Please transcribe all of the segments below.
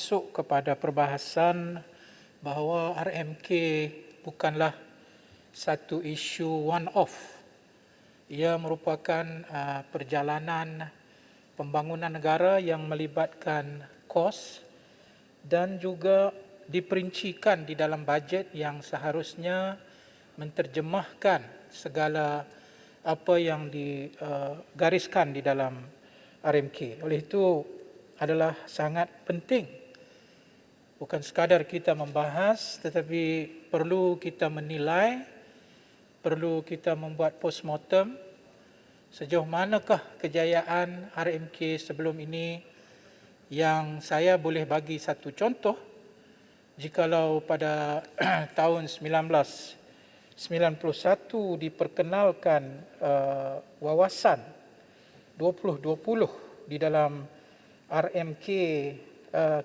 masuk kepada perbahasan bahawa RMK bukanlah satu isu one-off. Ia merupakan perjalanan pembangunan negara yang melibatkan kos dan juga diperincikan di dalam bajet yang seharusnya menterjemahkan segala apa yang digariskan di dalam RMK. Oleh itu adalah sangat penting, bukan sekadar kita membahas, tetapi perlu kita menilai, perlu kita membuat postmortem sejauh manakah kejayaan RMK sebelum ini. Yang saya boleh bagi satu contoh, jikalau pada tahun 1991 diperkenalkan wawasan 2020 di dalam RMK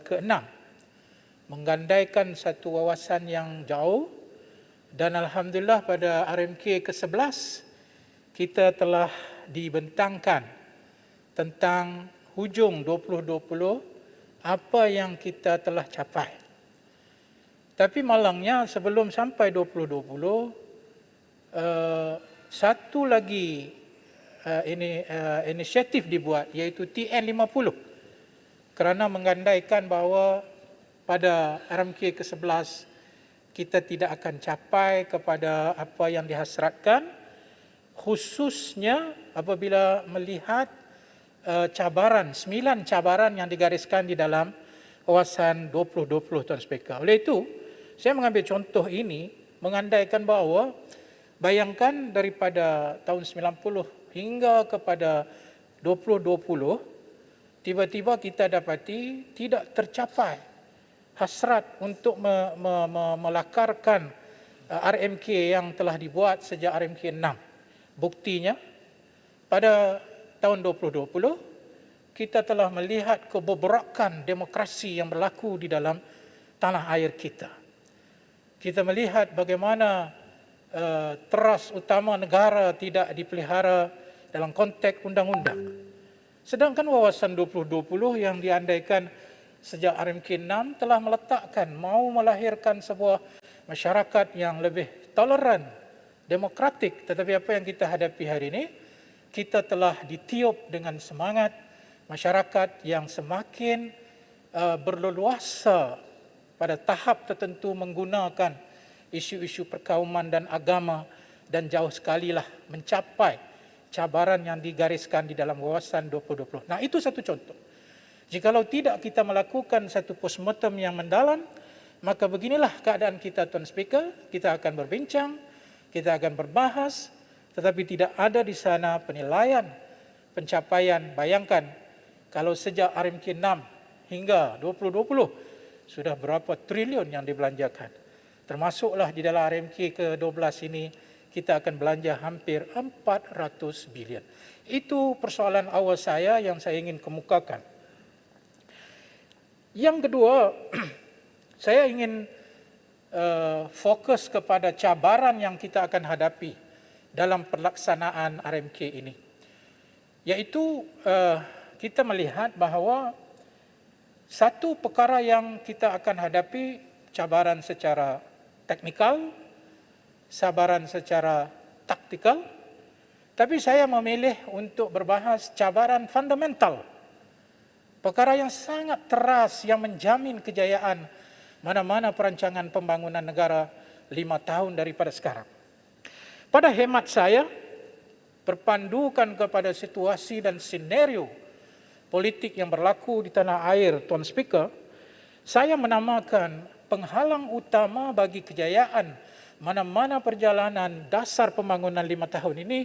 ke-6, menggandaikan satu wawasan yang jauh, dan Alhamdulillah pada RMK ke-11 kita telah dibentangkan tentang hujung 2020 apa yang kita telah capai. Tapi malangnya sebelum sampai 2020, satu lagi inisiatif dibuat, iaitu TN50, kerana menggandaikan bahawa pada RMK ke-11 kita tidak akan capai kepada apa yang dihasratkan, khususnya apabila melihat cabaran, 9 cabaran yang digariskan di dalam wawasan 2020 Tuan Speaker. Oleh itu, saya mengambil contoh ini mengandaikan bahawa bayangkan daripada tahun 90 hingga kepada 2020, tiba-tiba kita dapati tidak tercapai hasrat untuk melakarkan RMK yang telah dibuat sejak RMK 6. Buktinya, pada tahun 2020, kita telah melihat kebobrokan demokrasi yang berlaku di dalam tanah air kita. Kita melihat bagaimana teras utama negara tidak dipelihara dalam konteks undang-undang. Sedangkan wawasan 2020 yang diandaikan sejak RMK 6 telah meletakkan, mau melahirkan sebuah masyarakat yang lebih toleran, demokratik. Tetapi apa yang kita hadapi hari ini, kita telah ditiup dengan semangat masyarakat yang semakin berleluasa pada tahap tertentu menggunakan isu-isu perkauman dan agama, dan jauh sekali lah mencapai cabaran yang digariskan di dalam wawasan 2020. Nah, itu satu contoh. Jikalau tidak kita melakukan satu postmortem yang mendalam, maka beginilah keadaan kita, Tuan Speaker. Kita akan berbincang, kita akan berbahas, tetapi tidak ada di sana penilaian, pencapaian. Bayangkan, kalau sejak RMK 6 hingga 2020, sudah berapa triliun yang dibelanjakan. Termasuklah di dalam RMK ke-12 ini, kita akan belanja hampir 400 bilion. Itu persoalan awal saya yang saya ingin kemukakan. Yang kedua, saya ingin fokus kepada cabaran yang kita akan hadapi dalam pelaksanaan RMK ini. Iaitu kita melihat bahawa satu perkara yang kita akan hadapi, cabaran secara teknikal, cabaran secara taktikal, tapi saya memilih untuk berbahas cabaran fundamental. Perkara yang sangat teras yang menjamin kejayaan mana-mana perancangan pembangunan negara 5 tahun daripada sekarang. Pada hemat saya, berpandukan kepada situasi dan senario politik yang berlaku di tanah air, Tuan Speaker, saya menamakan penghalang utama bagi kejayaan mana-mana perjalanan dasar pembangunan 5 tahun ini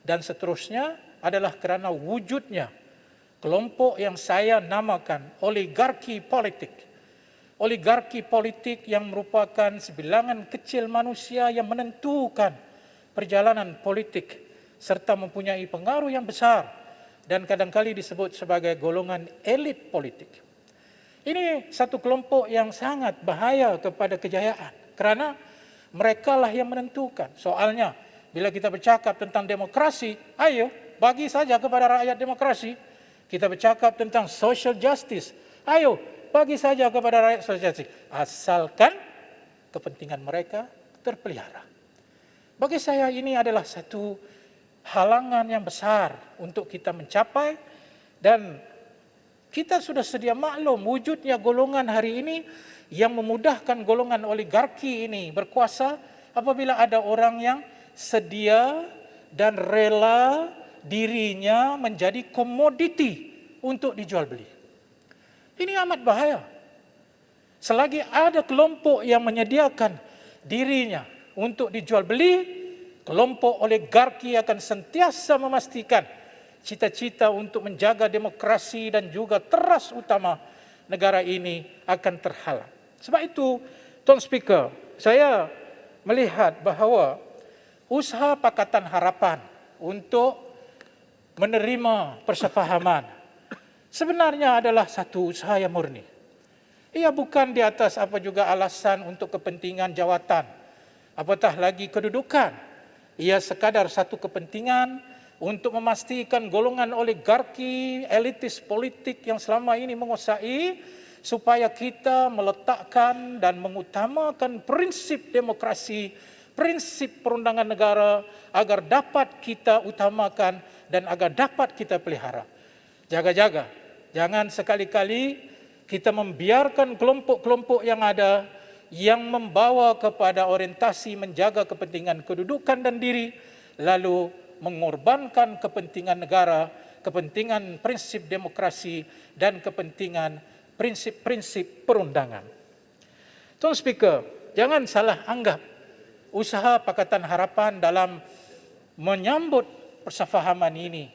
dan seterusnya adalah kerana wujudnya kelompok yang saya namakan oligarki politik. Oligarki politik yang merupakan sebilangan kecil manusia yang menentukan perjalanan politik serta mempunyai pengaruh yang besar dan kadang-kali disebut sebagai golongan elit politik. Ini satu kelompok yang sangat bahaya kepada kejayaan kerana mereka lah yang menentukan. Soalnya, bila kita bercakap tentang demokrasi, ayo bagi saja kepada rakyat demokrasi. Kita bercakap tentang social justice, ayo bagi saja kepada rakyat sosialistik, asalkan kepentingan mereka terpelihara. Bagi saya ini adalah satu halangan yang besar untuk kita mencapai, dan kita sudah sedia maklum wujudnya golongan hari ini yang memudahkan golongan oligarki ini berkuasa apabila ada orang yang sedia dan rela dirinya menjadi komoditi untuk dijual beli. Ini amat bahaya. Selagi ada kelompok yang menyediakan dirinya untuk dijual beli, kelompok oligarki akan sentiasa memastikan cita-cita untuk menjaga demokrasi dan juga teras utama negara ini akan terhalang. Sebab itu, Tuan Speaker, saya melihat bahawa usaha Pakatan Harapan untuk menerima persefahaman sebenarnya adalah satu usaha yang murni. Ia bukan di atas apa juga alasan untuk kepentingan jawatan, apatah lagi kedudukan. Ia sekadar satu kepentingan untuk memastikan golongan oligarki, elitis politik yang selama ini menguasai, supaya kita meletakkan dan mengutamakan prinsip demokrasi, prinsip perundangan negara agar dapat kita utamakan dan agar dapat kita pelihara. Jaga-jaga, jangan sekali-kali kita membiarkan kelompok-kelompok yang ada yang membawa kepada orientasi menjaga kepentingan kedudukan dan diri, lalu mengorbankan kepentingan negara, kepentingan prinsip demokrasi dan kepentingan prinsip-prinsip perundangan. Tuan Speaker, jangan salah anggap usaha Pakatan Harapan dalam menyambut persefahaman ini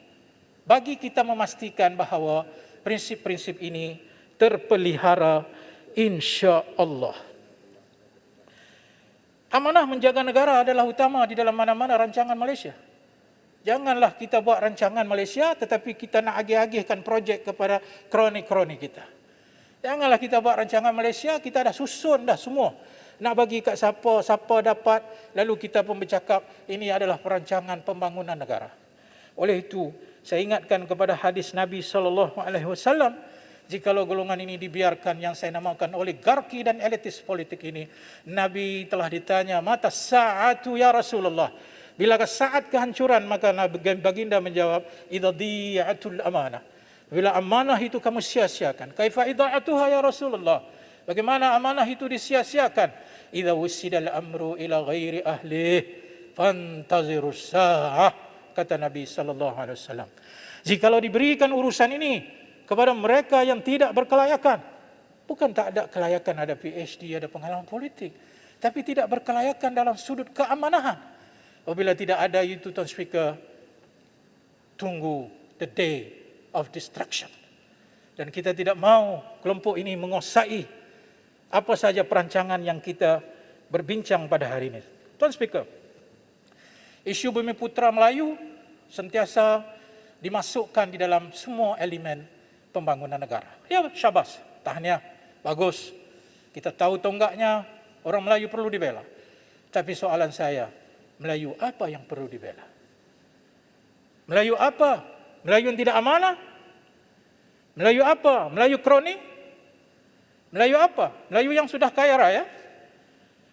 bagi kita memastikan bahawa prinsip-prinsip ini terpelihara insya-Allah. Amanah menjaga negara adalah utama di dalam mana-mana rancangan Malaysia. Janganlah kita buat rancangan Malaysia tetapi kita nak agih-agihkan projek kepada kroni-kroni kita. Janganlah kita buat rancangan Malaysia, kita dah susun dah semua. Nak bagi kat siapa, siapa dapat, lalu kita pun bercakap ini adalah perancangan pembangunan negara. Oleh itu, saya ingatkan kepada hadis Nabi SAW, jikalau golongan ini dibiarkan yang saya namakan oligarki dan elitis politik ini, Nabi telah ditanya, mata sa'atu ya Rasulullah, bilakah saat kehancuran? Maka baginda menjawab, idza di'atul amanah, bila amanah itu kamu sia-siakan. Kaifa ida'atuha ya Rasulullah, bagaimana amanah itu disia-siakan? Idza wusidal amru ila ghairi ahlih fantazirus sa'ah, kata Nabi SAW. Jikalau diberikan urusan ini kepada mereka yang tidak berkelayakan, bukan tak ada kelayakan, ada PhD, ada pengalaman politik, tapi tidak berkelayakan dalam sudut keamanahan. Apabila tidak ada itu, Tuan Speaker, tunggu the day of destruction. Dan kita tidak mahu kelompok ini menguasai apa saja perancangan yang kita berbincang pada hari ini. Tuan Speaker, isu Bumi Putra Melayu sentiasa dimasukkan di dalam semua elemen pembangunan negara. Ya, syabas, tahniah, bagus. Kita tahu tonggaknya, orang Melayu perlu dibela. Tapi soalan saya, Melayu apa yang perlu dibela? Melayu apa? Melayu yang tidak amanah? Melayu apa? Melayu kroni? Melayu apa? Melayu yang sudah kaya raya?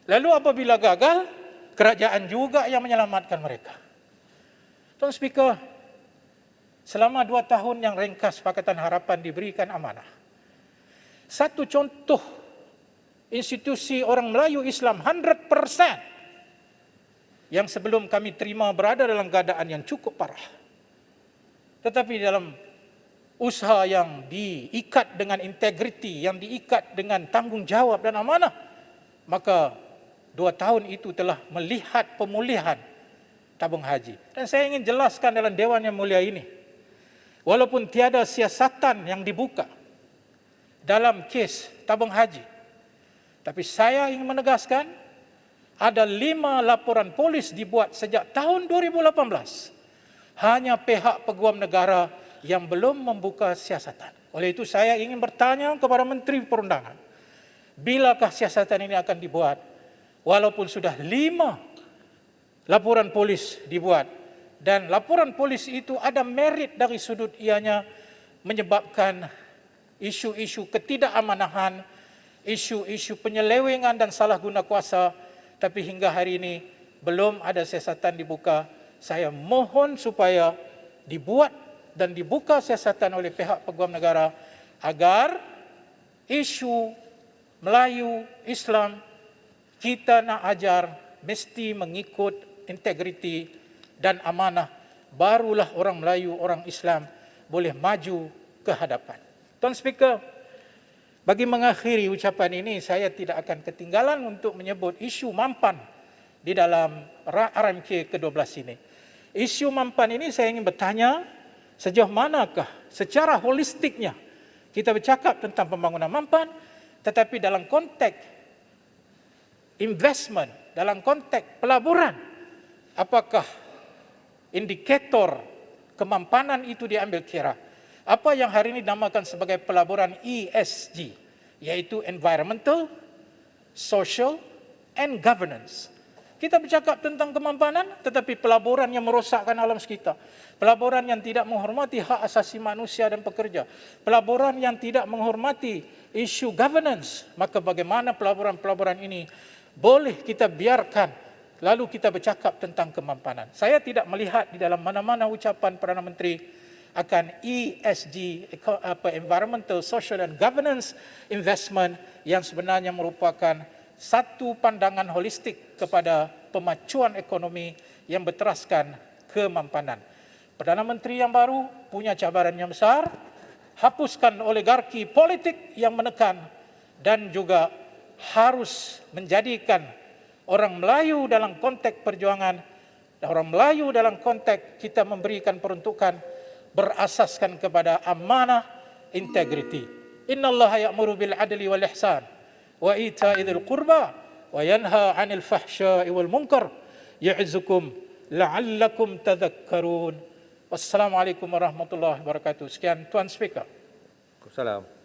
Lalu apabila gagal, kerajaan juga yang menyelamatkan mereka. Tuan Speaker, selama 2 tahun yang ringkas Pakatan Harapan diberikan amanah, satu contoh institusi orang Melayu Islam 100% yang sebelum kami terima berada dalam keadaan yang cukup parah. Tetapi dalam usaha yang diikat dengan integriti, yang diikat dengan tanggungjawab dan amanah, maka 2 tahun itu telah melihat pemulihan tabung haji. Dan saya ingin jelaskan dalam Dewan yang mulia ini, walaupun tiada siasatan yang dibuka dalam kes tabung haji, tapi saya ingin menegaskan, ada 5 laporan polis dibuat sejak tahun 2018. Hanya pihak peguam negara yang belum membuka siasatan. Oleh itu saya ingin bertanya kepada Menteri Perundangan, bilakah siasatan ini akan dibuat? Walaupun sudah 5 laporan polis dibuat, dan laporan polis itu ada merit dari sudut ianya menyebabkan isu-isu ketidakamanan, isu-isu penyelewengan dan salah guna kuasa, tapi hingga hari ini belum ada siasatan dibuka. Saya mohon supaya dibuat dan dibuka siasatan oleh pihak peguam negara agar isu Melayu Islam kita nak ajar mesti mengikut integriti dan amanah, barulah orang Melayu, orang Islam boleh maju ke hadapan. Tuan Speaker, bagi mengakhiri ucapan ini, saya tidak akan ketinggalan untuk menyebut isu mampan di dalam RMK ke-12 ini. Isu mampan ini saya ingin bertanya, sejauh manakah secara holistiknya kita bercakap tentang pembangunan mampan, tetapi dalam konteks investment, dalam konteks pelaburan, apakah indikator kemampanan itu diambil kira? Apa yang hari ini dinamakan sebagai pelaburan ESG, yaitu Environmental, Social, and Governance. Kita bercakap tentang kemampanan, tetapi pelaburan yang merosakkan alam sekitar. Pelaburan yang tidak menghormati hak asasi manusia dan pekerja. Pelaburan yang tidak menghormati isu governance. Maka bagaimana pelaburan-pelaburan ini boleh kita biarkan, lalu kita bercakap tentang kemampanan. Saya tidak melihat di dalam mana-mana ucapan Perdana Menteri akan ESG, Environmental, Social and Governance Investment, yang sebenarnya merupakan satu pandangan holistik kepada pemacuan ekonomi yang berteraskan kemampanan. Perdana Menteri yang baru punya cabaran yang besar, hapuskan oligarki politik yang menekan dan juga harus menjadikan orang Melayu dalam konteks perjuangan, orang Melayu dalam konteks kita memberikan peruntukan berasaskan kepada amanah, integriti. Innallaha ya'muru bil adli wal ihsan wa ita'i dzil qurba wa yanha 'anil fahsya'i wal munkar ya'izukum la'allakum tadhakkarun. Wassalamualaikum warahmatullahi wabarakatuh. Sekian Tuan Speaker. Waalaikumsalam.